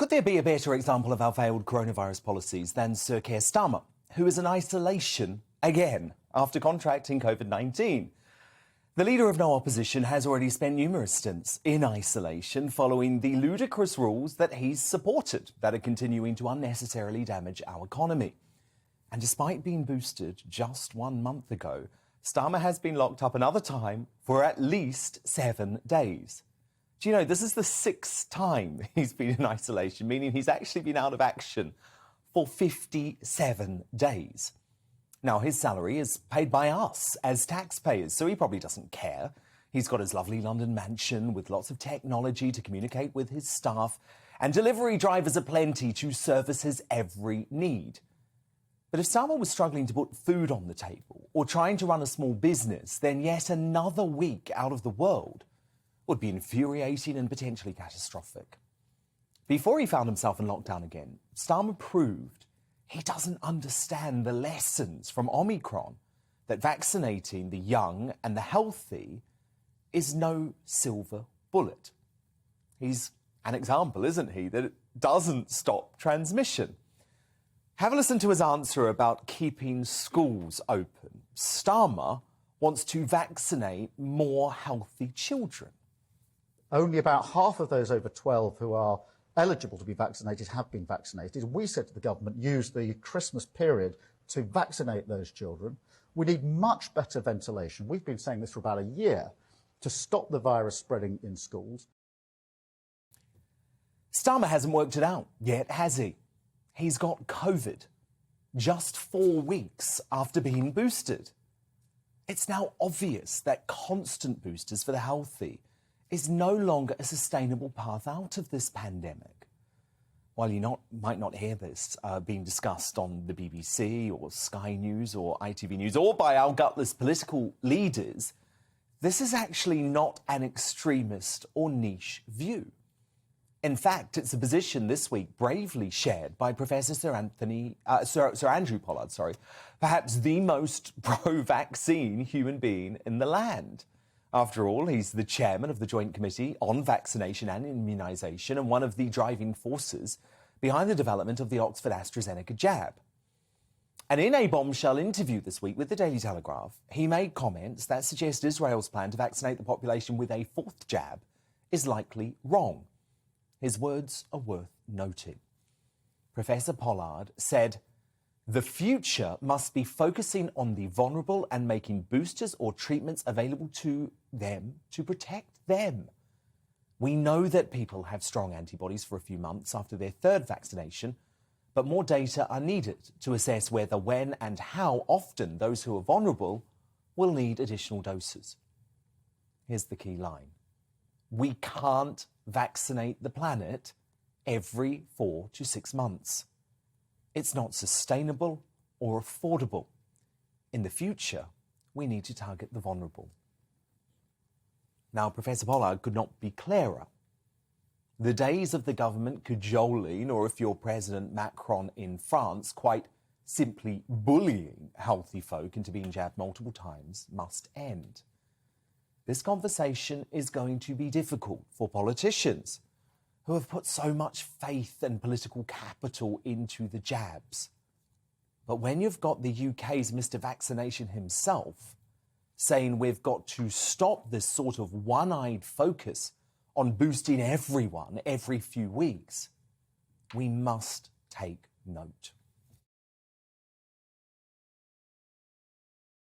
Could there be a better example of our failed coronavirus policies than Sir Keir Starmer, who is in isolation again after contracting COVID-19? The leader of no opposition has already spent numerous stints in isolation following the ludicrous rules that he's supported that are continuing to unnecessarily damage our economy. And despite being boosted just 1 month ago, Starmer has been locked up another time for at least 7 days. Do you know, this is the 6th time he's been in isolation, meaning he's actually been out of action for 57 days. Now, his salary is paid by us as taxpayers, so he probably doesn't care. He's got his lovely London mansion with lots of technology to communicate with his staff, and delivery drivers aplenty to service his every need. But if Starmer was struggling to put food on the table or trying to run a small business, then yet another week out of the world would be infuriating and potentially catastrophic. Before he found himself in lockdown again, Starmer proved he doesn't understand the lessons from Omicron, that vaccinating the young and the healthy is no silver bullet. He's an example, isn't he, that it doesn't stop transmission. Have a listen to his answer about keeping schools open. Starmer wants to vaccinate more healthy children. Only about half of those over 12 who are eligible to be vaccinated have been vaccinated. We said to the government, use the Christmas period to vaccinate those children. We need much better ventilation. We've been saying this for about a year to stop the virus spreading in schools. Starmer hasn't worked it out yet, has he? He's got COVID just 4 weeks after being boosted. It's now obvious that constant boosters for the healthy is no longer a sustainable path out of this pandemic. While you might not hear this being discussed on the BBC or Sky News or ITV News or by our gutless political leaders, this is actually not an extremist or niche view. In fact, it's a position this week bravely shared by Professor Sir Andrew Pollard, perhaps the most pro-vaccine human being in the land. After all, he's the chairman of the Joint Committee on Vaccination and Immunisation and one of the driving forces behind the development of the Oxford-AstraZeneca jab. And in a bombshell interview this week with the Daily Telegraph, he made comments that suggest Israel's plan to vaccinate the population with a 4th jab is likely wrong. His words are worth noting. Professor Pollard said, "The future must be focusing on the vulnerable and making boosters or treatments available to them to protect them. We know that people have strong antibodies for a few months after their 3rd vaccination, but more data are needed to assess whether, when and how often those who are vulnerable will need additional doses." Here's the key line. We can't vaccinate the planet every 4 to 6 months. It's not sustainable or affordable. In the future, we need to target the vulnerable. Now, Professor Pollard could not be clearer. The days of the government cajoling, or if you're President Macron in France, quite simply bullying healthy folk into being jabbed multiple times, must end. This conversation is going to be difficult for politicians who have put so much faith and political capital into the jabs. But when you've got the UK's Mr. Vaccination himself saying we've got to stop this sort of one-eyed focus on boosting everyone every few weeks, we must take note.